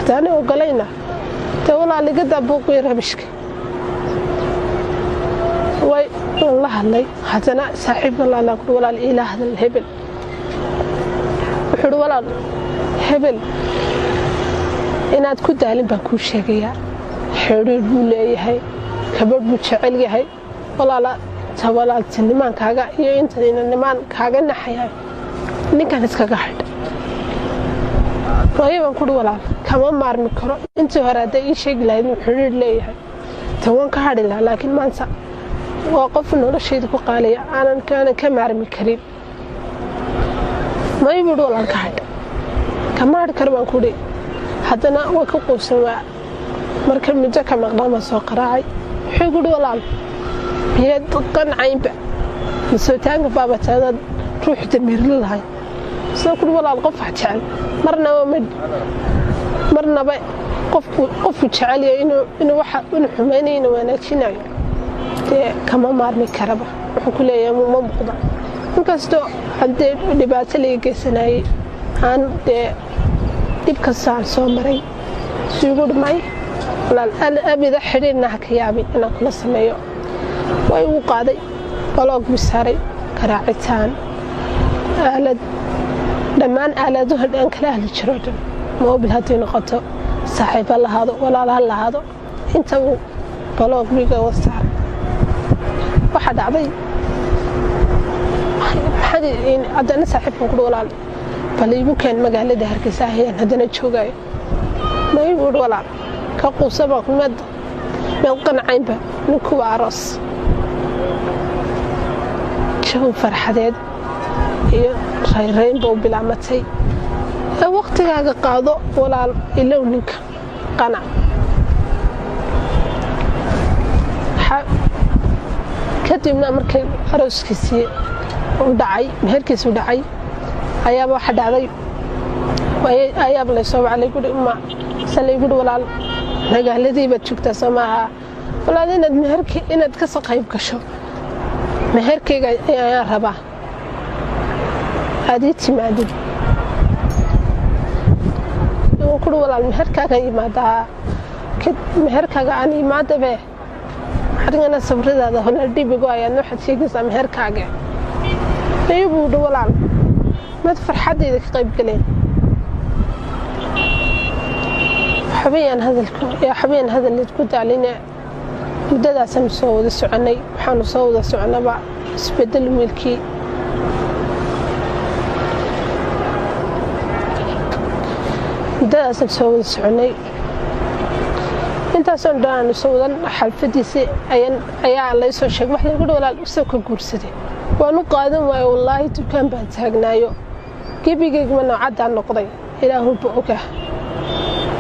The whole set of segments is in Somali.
حتى أنا وقلينا تقول على قد أبوك يربشك والله الله حتى أنا صاحب الله لا أقول ولا الإله هذا الهبل وحول ولا هبل إن أتكون دالين بكون شقيا حرود ولا هاي كبر بتشعل هاي ولا لا تولى النمان كاجا يا أنت إن النمان كاجا نحيا نكان إسكاجحد طيب أقول ولا كمان مار مكرو أنت هردا أي شيء لا حرود لا هاي توان كهاد لا لكن ما انسى وقف إنه رشيد بقالي أنا كان كمار مكريم ما يبدو ولا كهاد كمار كربان كودي حتى أنا وكقول سوا مركب مجاك مقدام السوق راعي حيقول ولا بيد قن عين بع مسوتان بابا تانا روح تمير للهاي سأقول ولا القف حتشعل مرنا ومد مرنا بقى قف تشعل إنه واحد إنه حمانين وأنا كشناي كمان مارني كربة وحكوا لي يوم ما بقضى مكستو عند دبات اللي جسناي عن دبك الساعة سومري سيقول معي لا أنا أبي ذا حرين نحك يابي أنا كل سمايو ويوقعدي بلاق بساري كراعتان آلد لما آلده الآن كله للشرودن مو بالهاتي نقطة صاحب الله هذا ولا الله هذا أنت بلاق بيجا وسار واحد عبي حد يعني عدنا صاحب نقول ولا فليبو كان مقالة ده هركسة هي هدنا تشوجاي ما يقول ولا كقوسة بقول مد ملقن عينبه نكو عرس شوف فرحة هي خيرين بو بالعمتي وقت هذا قاضو ولا إلونك قنع كتبنا مركب عروس كسي ودعي مهركس ودعي أيام واحد علي وأيام اللي يصوب علي يقول أمه سلي يقول ولا نجا الذي بتشوفته سماها ولا ذي ند مهرك إند كسق هيب كشو مهرك يا ربا هذه تمادي وكل ولا المهرك جاي ماذا كد مهرك جاني ماذا به حرينا صبر هذا هنا دي بقى إنه حد شيء قصة مهرك جا يبود ولا ما تفرح إذا قيب قليل حبيان هذا يا حبيان هذا اللي تقول علينا بدأ سام صوّد السعني وحنا صوّد السعنا بعد سبدل ملكي بدأ سام صوّد السعني أنت صندان صوّدا حلفديسي أيان الله يسوع شيء ما حد يقول ولا الأسوق كورسدي وأنا قادم والله تكان بتهجنايو كيبي من عد عن نقضي إلى هو بوكه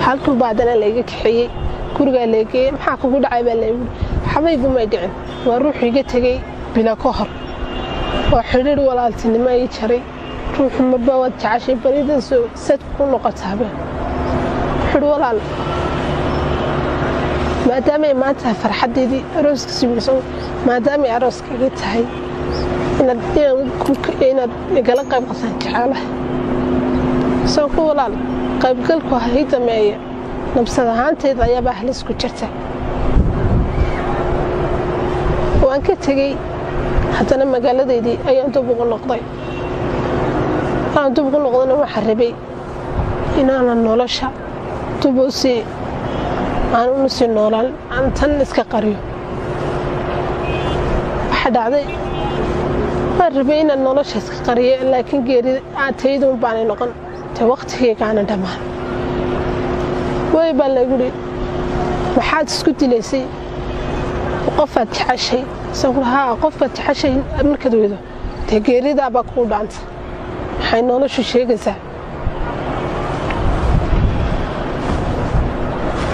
halkan baadana laga kaxiyay guriga leegay maxaa kugu dhacay baa leeyahay xabaygu ma dhicin waa ruuxiga tagay bila ka hor waa xiriir walaaltinimo ay jaray ruux marba wad jacashay barida soo sad ku noqotaba xir walaal maadaama maanta farxadeedii arooska sibiiso maadaama arooska tahay inaad igala qayb qasan jecelahay soo ku walaal qaybgalku hay dameeyo nabsad ahaanteeda ayaa baa halis ku jirta waan ka tagay hadana magaaladeedii ayaan dib ugu noqday waxa rabay inaan nolosha tubusi aan u sii noolal aan tan iska qariyo waxa dhacday rabay inaan nolosha iska qariyo laakiin geeri aataydu baan noqon وقتي كان دمان ويبان لي maxaad isku dilaysay qofad xashay sawirha qofad xashay markad weedo tegeerida ba ku dhaanta waxay noloshu sheegaysaa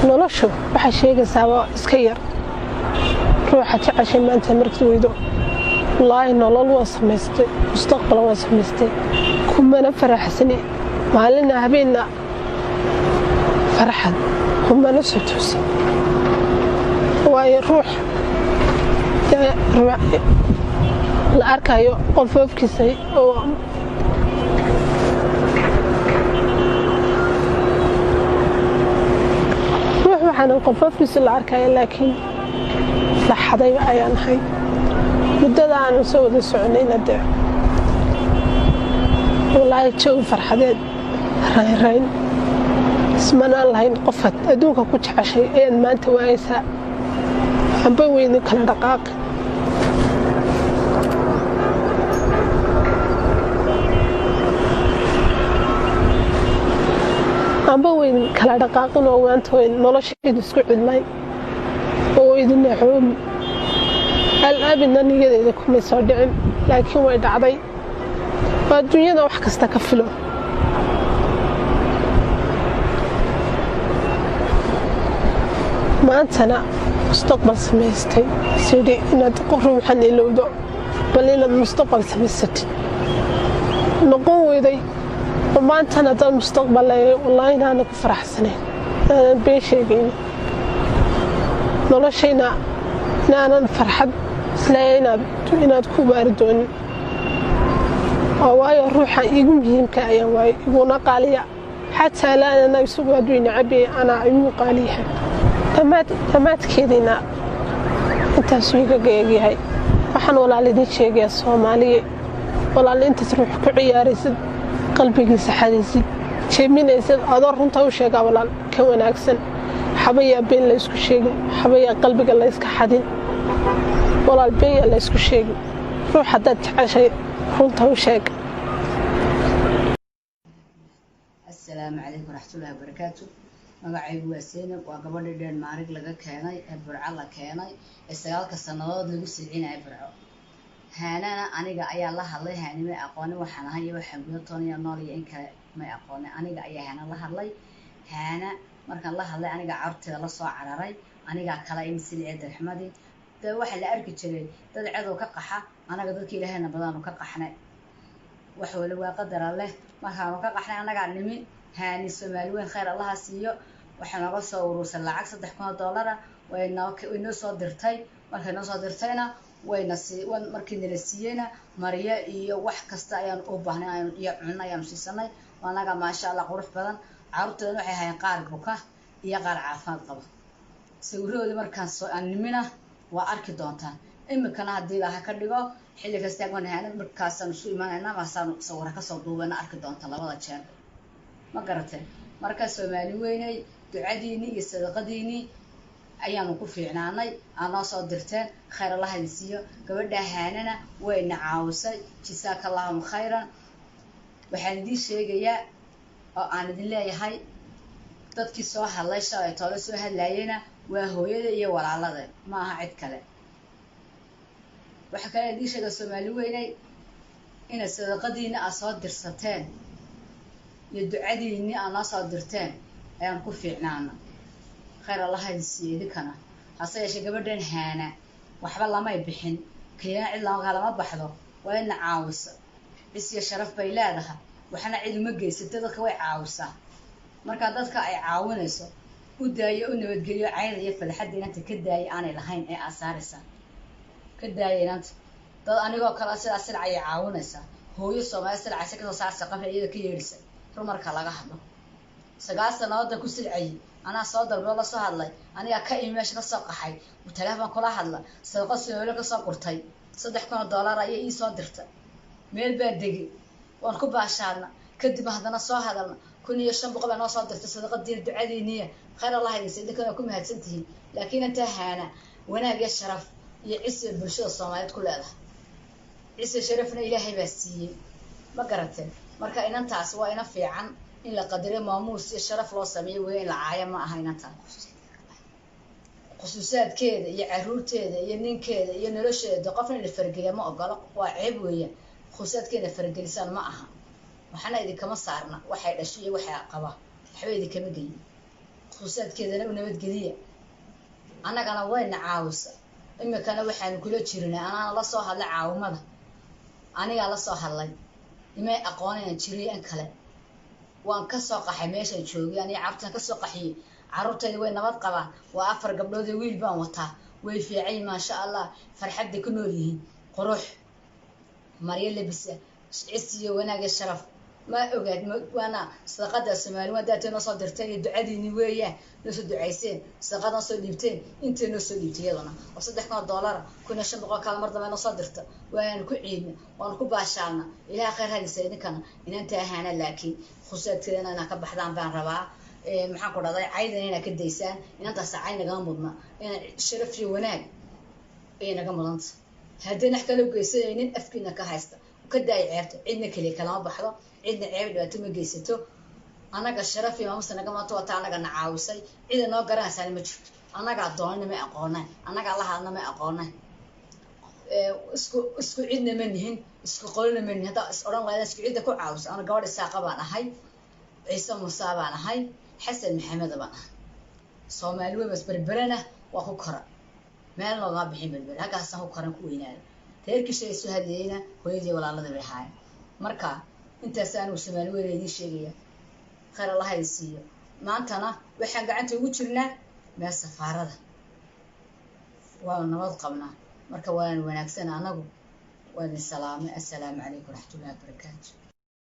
noloshu waxa sheegaysaa iska yar ruuxa xashay maanta markad weedo wallahi nolol waa samaystay mustaqbal waa samaystay kuma faraxsani maalin habeenna farxad kuma nasutus واي روح الأركايو قفوف كيسي aanan qofofkiisa la arkaya laakiin la xaday ayaan ahay muddada aanu soo wada soconayna dee wallaahi jawi farxadeed rayn ismanaan lahayn qofaad adduunka ku jeceshay ayaad maanta waayaysaa amba weyni kala dhaqaaqi amba weyn kala dhaqaaqin oo maanta weyn noloshayda isku cidlay oo idin naxoomi al'aabidna niyadeeda kumay soo dhicin laakiin way dhacday waa adduunyada wax kasta ka filo maantana mustaqbal samaystay sidhi inaad ruuxan ilowdo bal inaad mustaqbal samaysatid noqon weyday ومانتنا دل مستقبل والله أنا كفرح سنة أنا بيشيقين نولشينا أنا فرحت سلاينا إنا تكوبار دون واي الروح يقوم يمكن أيام واي يقولنا قالية حتى لا أنا يسوق دوين عبي أنا عيو قاليها تمات كيدنا أنت سويقة جيجي هاي وحن ولا لدي شيء يا الصومالي ولا اللي أنت تروح كعياري سد qalbigiisa xadiisid jeeminaysid adoo runta u sheega walaal ka wanaagsan xabaya been la isku sheegin xabaya qalbiga la iska xadin walaal been la isku sheegin ruux hadaad jeceshay runta u sheeg assalaamu calaykum waraxmatullaahi wabarakaatu magacaygu waa Seenab waa gabadha dheer maarig laga keenay ee Burco la keenay ee 9 sanadood lagu silcinay Burco هانا أنا جاي الله هلا هاني ما أقاني وحنا هاي وحبنا تاني نالي إنك ما أقاني أنا جاي هانا الله هلا هانا مركان الله هلا أنا جا عرضت الله صاع على رأي أنا جا كلا إمسلي عبد الحمدي ده واحد أركض شلي ده عضو كقحة أنا قدرت كي لهنا بدانو كقحنا وحول وقدر الله ما كانوا كقحنا أنا قاعد نمي هاني السمالوين خير الله سيو وحنا قصة وروس العكس $10 وإنه صادرتي مركان صادرتينا markii nala siiyayna mariya iyo wax kasta ayaan u baahnay iyo cunno ayaan siisanay wanaga maasha Allah qurux badan carruurtooda waxay hayeen qaar buka iyo qaar caafimaad qaba sawirrooda markaan soo animina waa arki doontaan imikana hadii la ka dhigo xilli kasta aan haynaa markaasaan soo imaanayna maasaan sawir ka soo duubana arki doontaan labada jeer ma garatay marka Soomaali weynay ducadiini iyo sadaqadiini ayaanu ku fiicnaanay ana soo dirteen khayr Allah haysiyo gabadha haanana wayna caawisay jazaakallahu khayran waxaan idin sheegayaa oo aan idin leeyahay dadkii soo hadlay shalay toole soo hadlayayna waa hooyada iyo walaalada ma aha cid kale waxa kale idin sheegay Soomaali weynay in sadaqadiina aad soo dirsateen iyo ducadiina aad soo dirteen ayaan ku fiicnaanay خير الله هيسيدي كنا هسه يا gabadhan haana waxba lama bixin kiyaan cid lama qalama baxdo waa in caawis bisiya sharaf bay leedahay waxana cid uma geysatay dadka way caawisaa marka dadka ay caawinayso u daayo u nabadgeliyo caynada iyo falxad inta ka daayay aanay lahayn ee asaaraysa ka daayayna dad anigoo kala sidaas ay caawinaysa hooyo Soomaali sidaas ka soo saarsa qaf iyada ka yeerisa rumarka laga hadlo 9 sanadood ku silcay أنا صادر والله صهلا أنا أكيد ماشي كساقحي وتلاها كلها حلا صدقة ولا كساقرتي صدق كنا $1 أي صادرته ميل بدقي ونكب عشاننا كدب هذا صهلا كوني يشرب قبل أنا صادرت صدقة دين دعاء نية خير الله يسعدك أنا كم هتسنتهي لكن أنت هانا وأنا بيشرف يعيش بالشيء الصوماليات كلها عيش شرفنا إلهي بسيه ما قرأته مركا إن أنت عسوا إن في عن إن لقدر ماموس الشرف لو سميه وين العاية ما هينتها خصوصات كذا يعرورت كذا ينين كذا ينرش دقفنا الفرقية ما أقلق وعيب ويا خصوصات كذا فرق لسان معها وحنا إذا كم صارنا واحد أشياء واحد قبا حبيبي كم جي خصوصات كذا ونبت جدية أنا كان وين عاوز إما كان واحد كله تشيرنا أنا الله صاح الله عاوم هذا أنا الله صاح الله إما أقواني تشيري أنكله وأن كسوق حماشة شو يعني عرفتنا كسوق حي عرفتي وين نبض قبا وأفر قبل ذي ويل بان وطا وفي عين ما شاء الله فرحت كنوليه قروح مريم لبس عسي وناقة الشرف ما أوجد وأنا صدقات السماوات وداتي نص درتين الدعاء نوية نص دعيسين صدقات نص ديبتين أنت نص ديبتين أنا وصدقنا $1 كنا شنبقى كل مرة ما نص درت وأنا كعيدنا وأنا كباشرنا إلى آخر هذه السنة كنا إن أنت هنا لكن خصوصا أنا كبحثان بان ربع maxaan ku dhaday caydan inaa ka daysaan inantaas cayn naga mudna in sharaf iyo wanaag ay naga mudanta haddii nax kale u geysanaynin afkiina ka haysta ka daay ceerto cidna kale kala baxdo cidna ceeb dhawaato ma geysato anaga sharaf iyo amsa naga maato wata anaga nacaawisay cid noo garanaysan ma jirto anaga doonana ma aqoonay anaga la hadna ma aqoonay isku cidna ma nihin isku qolna ma nihin hada oran lahayd isku cidda ku caawis ana gabadh saaqa baan ahay ciise muuse baan ahay حسن محمد بقى صومالي بس بربرنا وأخو كرا ما لنا ما بحين بربر هكذا هو كرا كوينا تركي شيء سهلينا كويدي ولا الله ذبي حاجة مركا أنت سان وسومالي ويريدي شيء خير الله يسير ما أنتنا وحنا قاعد توجرنا ما السفارة ونوض قبنا مركا وين ونكسنا أنا وين السلام عليكم ورحمة الله وبركاته.